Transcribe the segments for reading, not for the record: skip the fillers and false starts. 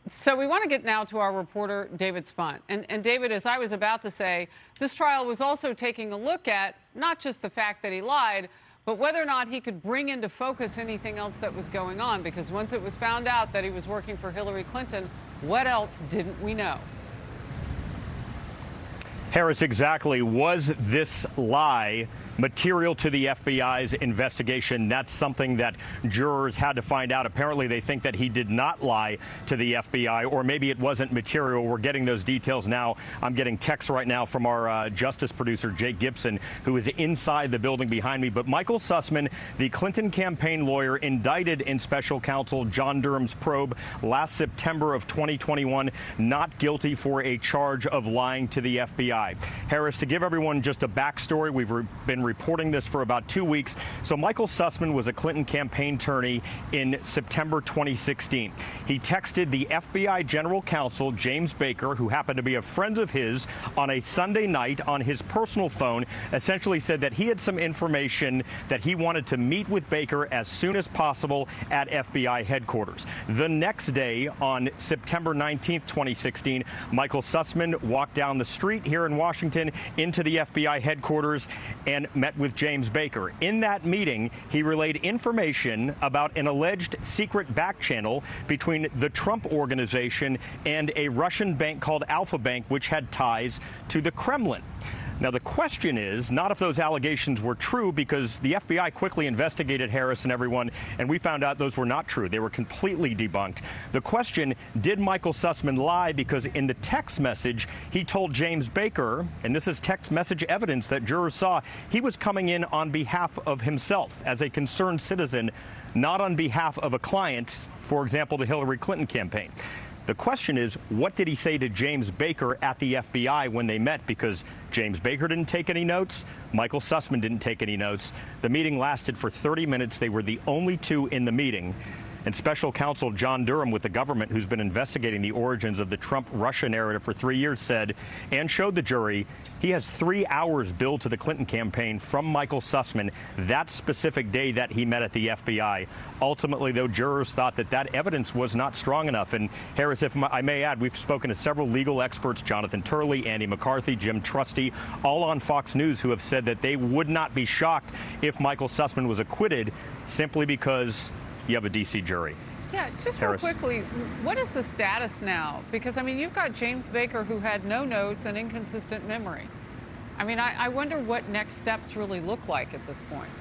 So we want to get now to our reporter, David Spunt. And David, as I was about to say, this trial was also taking a look at not just the fact that he lied, but whether or not he could bring into focus anything else that was going on. Because once it was found out that he was working for Hillary Clinton, what else didn't we know? Harris, exactly. Was this lie material to the FBI's investigation? That's something that jurors had to find out. Apparently, they think that he did not lie to the FBI, or maybe it wasn't material. We're getting those details now. I'm getting texts right now from our justice producer, Jake Gibson, who is inside the building behind me. But Michael Sussmann, the Clinton campaign lawyer indicted in special counsel John Durham's probe last September of 2021, not guilty for a charge of lying to the FBI. Harris, to give everyone just a backstory, we've been reporting this for about 2 weeks. So Michael Sussmann was a Clinton campaign attorney in September 2016. He texted the FBI general counsel, James Baker, who happened to be a friend of his, on a Sunday night on his personal phone, essentially said that he had some information that he wanted to meet with Baker as soon as possible at FBI headquarters. The next day, on September 19th, 2016, Michael Sussmann walked down the street here in Washington into the FBI headquarters and met with James Baker. In that meeting, he relayed information about an alleged secret back channel between the Trump organization and a Russian bank called Alpha Bank, which had ties to the Kremlin. Now, the question is not if those allegations were true, because the FBI quickly investigated Harris and everyone, and we found out those were not true. They were completely debunked. The question, did Michael Sussmann lie? Because in the text message, he told James Baker, and this is text message evidence that jurors saw, he was coming in on behalf of himself as a concerned citizen, not on behalf of a client, for example, the Hillary Clinton campaign. The question is, what did he say to James Baker at the FBI when they met? Because James Baker didn't take any notes. Michael Sussmann didn't take any notes. The meeting lasted for 30 minutes. They were the only two in the meeting. And special counsel John Durham with the government, who's been investigating the origins of the Trump-Russia narrative for 3 years, said and showed the jury he has 3 hours billed to the Clinton campaign from Michael Sussmann that specific day that he met at the FBI. Ultimately, though, jurors thought that that evidence was not strong enough. And Harris, if I may add, we've spoken to several legal experts, Jonathan Turley, Andy McCarthy, Jim Trusty, all on Fox News, who have said that they would not be shocked if Michael Sussmann was acquitted simply because you have a D.C. jury. Yeah, just Harris. real quickly, what is the status now? Because, I mean, you've got James Baker, who had no notes and inconsistent memory. I mean, I wonder what next steps really look like at this point.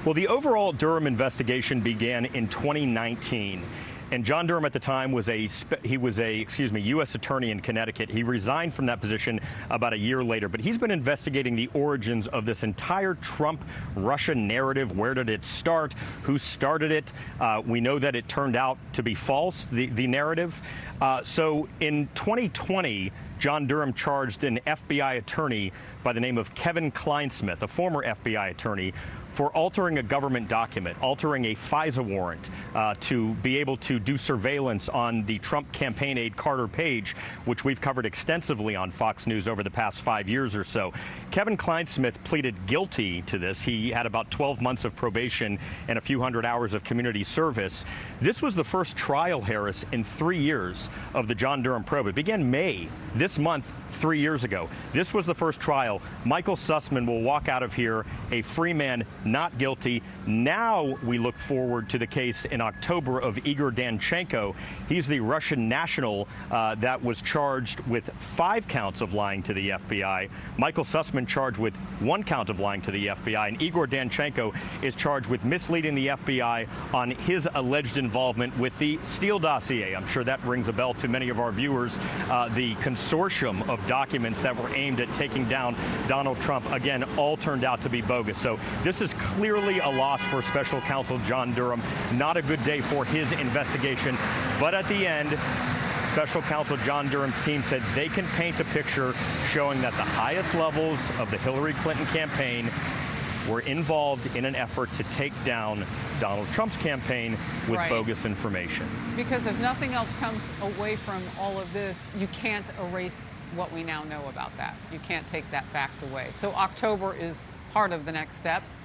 Well, the overall Durham investigation began in 2019. And John Durham at the time was a U.S. attorney in Connecticut. He resigned from that position about a year later. But he's been investigating the origins of this entire Trump-Russia narrative. Where did it start? Who started it? We know that it turned out to be false, the narrative. So in 2020, John Durham charged an FBI attorney by the name of Kevin Kleinsmith, a former FBI attorney, for altering a government document, altering a FISA warrant to be able to do surveillance on the Trump campaign aide Carter Page, which we've covered extensively on Fox News over the past 5 years or so. Kevin Kleinsmith pleaded guilty to this. He had about 12 months of probation and a few hundred hours of community service. This was the first trial, Harris, in 3 years of the John Durham probe. It began May this month, 3 years ago. This was the first trial. Michael Sussmann will walk out of here a free man, not guilty. Now we look forward to the case in October of Igor Danchenko. He's the Russian national that was charged with 5 counts of lying to the FBI. Michael Sussmann charged with 1 count of lying to the FBI. And Igor Danchenko is charged with misleading the FBI on his alleged involvement with the Steele dossier. I'm sure that rings a bell to many of our viewers. The consortium of documents that were aimed at taking down Donald Trump, again, all turned out to be bogus. So this is clearly a loss for special counsel John Durham. Not a good day for his investigation. But at the end, special counsel John Durham's team said they can paint a picture showing that the highest levels of the Hillary Clinton campaign were involved in an effort to take down Donald Trump's campaign with bogus information. Because if nothing else comes away from all of this, you can't erase what we now know about that. You can't take that fact away. So October is part of the next steps.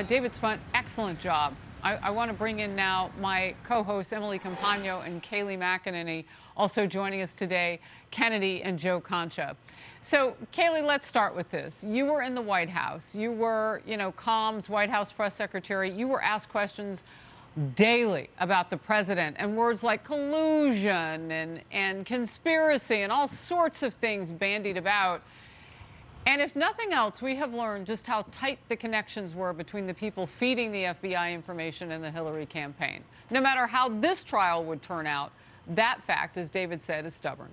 David Spunt, excellent job. I want to bring in now my co-hosts, Emily Campagno and Kayleigh McEnany, also joining us today, Kennedy and Joe Concha. So, Kayleigh, let's start with this. You were in the White House. You were, comms, White House press secretary. You were asked questions daily about the president, and words like collusion and conspiracy and all sorts of things bandied about. And if nothing else, we have learned just how tight the connections were between the people feeding the FBI information and the Hillary campaign. No matter how this trial would turn out, that fact, as David said, is stubborn.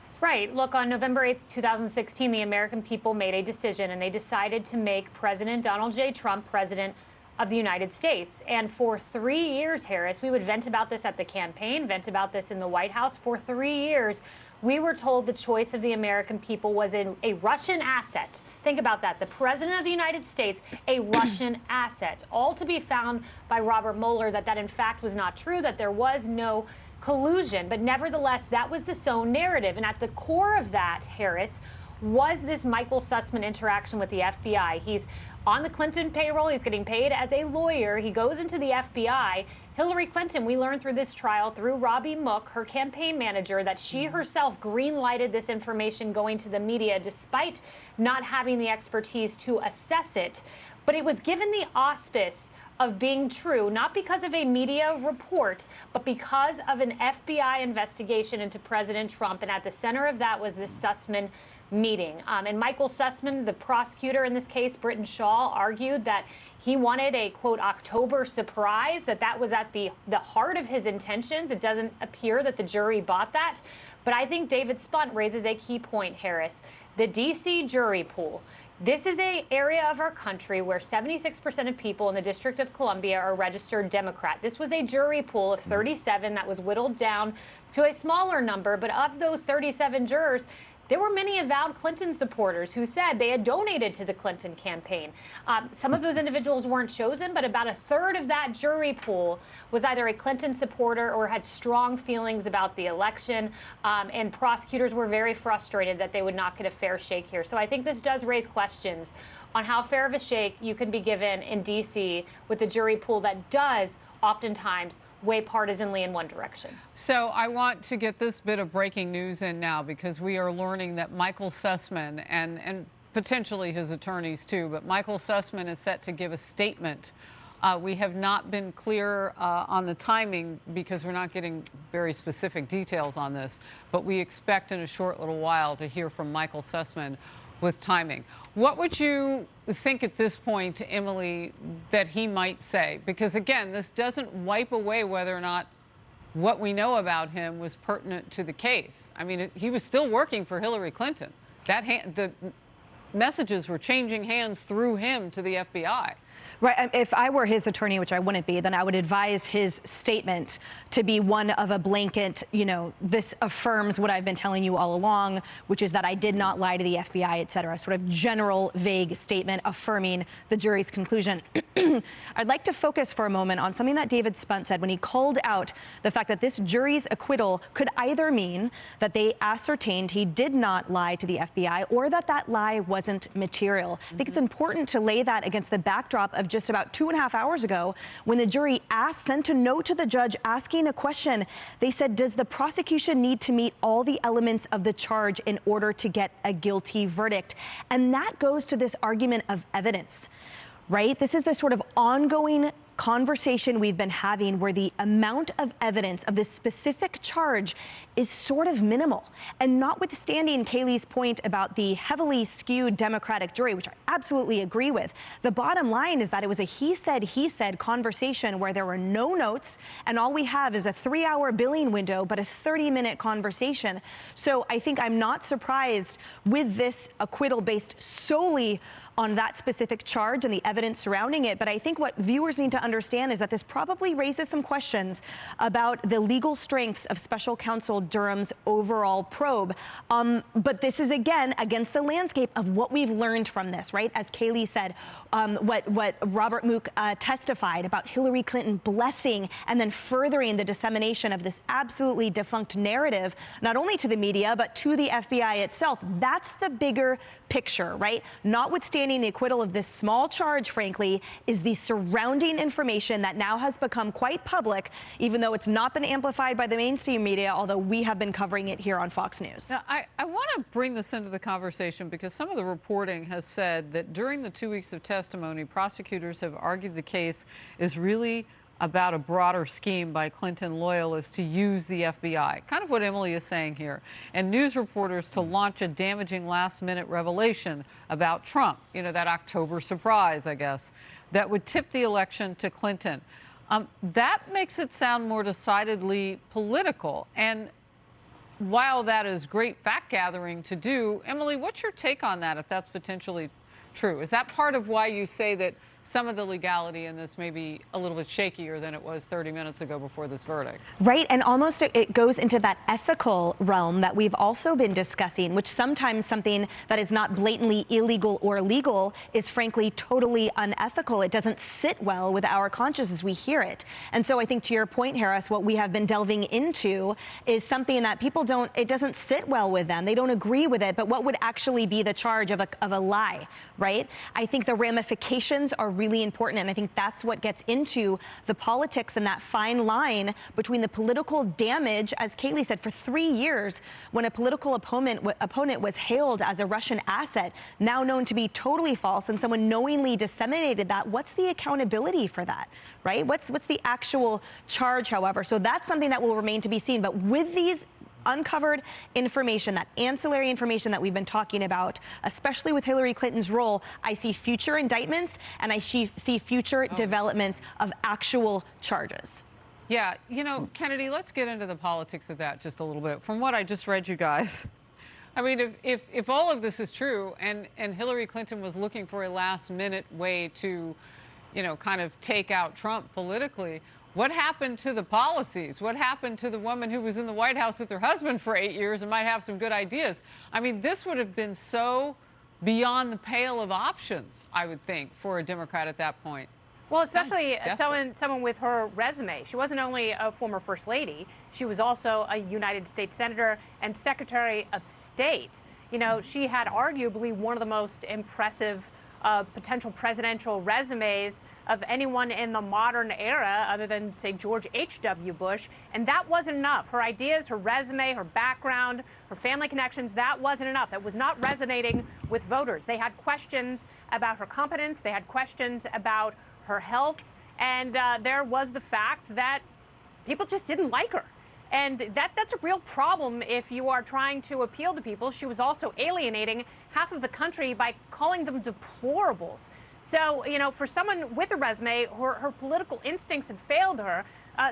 That's right. Look, on November 8th, 2016, the American people made a decision, and they decided to make President Donald J. Trump president of the United States. And for 3 years, Harris, we would vent about this at the campaign, vent about this in the White House. For 3 years, we were told the choice of the American people was a Russian asset. Think about that. The President of the United States, a Russian asset. All to be found by Robert Mueller that in fact was not true, that there was no collusion. But nevertheless, that was the sown narrative. And at the core of that, Harris, was this Michael Sussmann interaction with the FBI. He's on the Clinton payroll. He's getting paid as a lawyer. He goes into the FBI. Hillary Clinton, we learned through this trial, through Robbie Mook, her campaign manager, that she herself green-lighted this information going to the media despite not having the expertise to assess it. But it was given the auspice of being true, not because of a media report, but because of an FBI investigation into President Trump. And at the center of that was this Sussmann meeting. And Michael Sussmann, the prosecutor in this case, Britton Shaw, argued that he wanted a, quote, October surprise, that was at the heart of his intentions. It doesn't appear that the jury bought that. But I think David Spunt raises a key point, Harris. The D.C. jury pool. This is an area of our country where 76% of people in the District of Columbia are registered Democrat. This was a jury pool of 37 that was whittled down to a smaller number. But of those 37 jurors, there were many avowed Clinton supporters who said they had donated to the Clinton campaign. Some of those individuals weren't chosen, but about a third of that jury pool was either a Clinton supporter or had strong feelings about the election. And prosecutors were very frustrated that they would not get a fair shake here. So I think this does raise questions on how fair of a shake you can be given in D.C. with a jury pool that does oftentimes way partisanly in one direction. So I want to get this bit of breaking news in now, because we are learning that Michael Sussmann and potentially his attorneys too, but Michael Sussmann is set to give a statement. We have not been clear on the timing because we're not getting very specific details on this, but we expect in a short little while to hear from Michael Sussmann with timing. What would you think at this point, Emily, that he might say? Because again, this doesn't wipe away whether or not what we know about him was pertinent to the case. I mean, he was still working for Hillary Clinton. The messages were changing hands through him to the FBI. Right. If I were his attorney, which I wouldn't be, then I would advise his statement to be one of a blanket, this affirms what I've been telling you all along, which is that I did not lie to the FBI, et cetera. Sort of general, vague statement affirming the jury's conclusion. I'd like to focus for a moment on something that David Spunt said when he called out the fact that this jury's acquittal could either mean that they ascertained he did not lie to the FBI or that that lie wasn't material. I think it's important to lay that against the backdrop of just about 2.5 hours ago, when the jury sent a note to the judge asking a question. They said, does the prosecution need to meet all the elements of the charge in order to get a guilty verdict? And that goes to this argument of evidence, right? This is the sort of ongoing conversation we've been having where the amount of evidence of this specific charge is sort of minimal. And notwithstanding Kayleigh's point about the heavily skewed Democratic jury, which I absolutely agree with, the bottom line is that it was a he said conversation where there were no notes, and all we have is a 3-hour billing window, but a 30-minute conversation. So I think I'm not surprised with this acquittal based solely on that specific charge and the evidence surrounding it. But I think what viewers need to understand is that this probably raises some questions about the legal strengths of Special Counsel Durham's overall probe. But this is, again, against the landscape of what we've learned from this, right? As Kayleigh said, what Robert Mook testified about Hillary Clinton blessing and then furthering the dissemination of this absolutely defunct narrative, not only to the media, but to the FBI itself. That's the bigger picture, right? Notwithstanding notwithstanding the acquittal of this small charge, frankly, is the surrounding information that now has become quite public, even though it's not been amplified by the mainstream media, although we have been covering it here on Fox News. Now, I want to bring this into the conversation because some of the reporting has said that during the 2 weeks of testimony, prosecutors have argued the case is really about a broader scheme by Clinton loyalists to use the FBI, kind of what Emily is saying here, and news reporters to launch a damaging last-minute revelation about Trump, you know, that October surprise, I guess, that would tip the election to Clinton. That makes it sound more decidedly political. And while that is great fact-gathering to do, Emily, what's your take on that, if that's potentially true? Is that part of why you say that some of the legality in this may be a little bit shakier than it was 30 minutes ago before this verdict? Right, and almost it goes into that ethical realm that we've also been discussing, which sometimes something that is not blatantly illegal or legal is frankly totally unethical. It doesn't sit well with our conscience as we hear it. And so I think to your point, Harris, what we have been delving into is something that people don't, it doesn't sit well with them. They don't agree with it, but what would actually be the charge of a lie, right? I think the ramifications are really important, and I think that's what gets into the politics and that fine line between the political damage, as Kayleigh said, for 3 years, when a political opponent was hailed as a Russian asset, now known to be totally false, and someone knowingly disseminated that. What's the accountability for that, right? What's the actual charge, however? So that's something that will remain to be seen. But with these uncovered information, that ancillary information that we've been talking about, especially with Hillary Clinton's role, I see future indictments and I see future developments of actual charges. Yeah, you know, Kennedy, let's get into the politics of that just a little bit. From what I just read you guys, I mean, if all of this is true and Hillary Clinton was looking for a last-minute way to, you know, kind of take out Trump politically, what happened to the policies? What happened to the woman who was in the White House with her husband for 8 years and might have some good ideas? I mean, this would have been so beyond the pale of options, I would think, for a Democrat at that point. Well, especially someone with her resume. She wasn't only a former First Lady, she was also a United States Senator and Secretary of State. You know, she had arguably one of the most impressive potential presidential resumes of anyone in the modern era, other than, say, George H.W. Bush. And that wasn't enough. Her ideas, her resume, her background, her family connections, that wasn't enough. That was not resonating with voters. They had questions about her competence. They had questions about her health. And there was the fact that people just didn't like her. And that's a real problem if you are trying to appeal to people. She was also alienating half of the country by calling them deplorables. So, you know, for someone with a resume, her political instincts had failed her.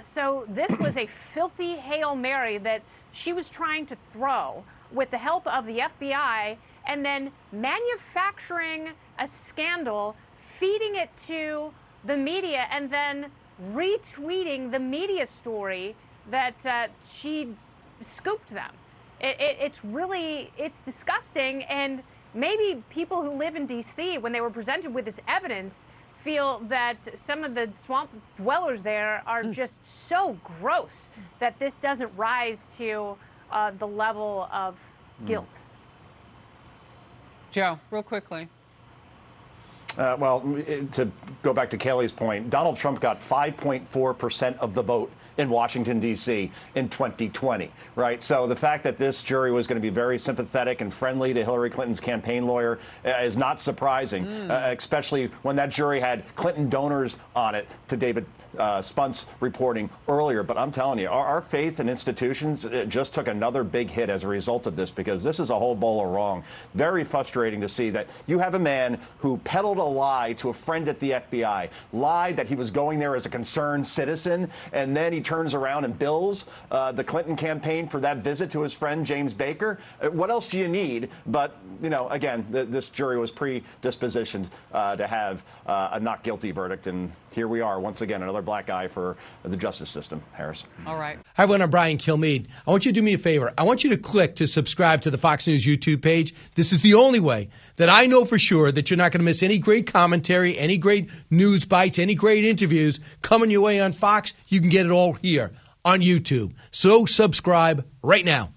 So this was a filthy Hail Mary that she was trying to throw with the help of the FBI and then manufacturing a scandal, feeding it to the media, and then retweeting the media story that she scooped them. It's disgusting, and maybe people who live in D.C., when they were presented with this evidence, feel that some of the swamp dwellers there are just so gross that this doesn't rise to the level of guilt. Joe, real quickly. Well, to go back to Kayleigh's point, Donald Trump got 5.4% of the vote in Washington, D.C. in 2020, right? So the fact that this jury was going to be very sympathetic and friendly to Hillary Clinton's campaign lawyer is not surprising, especially when that jury had Clinton donors on it, to David Spunt's reporting earlier. But I'm telling you, our faith in institutions just took another big hit as a result of this, because this is a whole bowl of wrong. Very frustrating to see that you have a man who peddled a lie to a friend at the FBI, lied that he was going there as a concerned citizen, and then he turns around and bills the Clinton campaign for that visit to his friend James Baker. What else do you need? But, you know, again, this jury was predispositioned to have a not guilty verdict, and here we are once again, another black eye for the justice system. Harris. All right. Hi, everyone. I'm Brian Kilmeade. I want you to do me a favor. I want you to click to subscribe to the Fox News YouTube page. This is the only way that I know for sure that you're not going to miss any great commentary, any great news bites, any great interviews coming your way on Fox. You can get it all here on YouTube. So subscribe right now.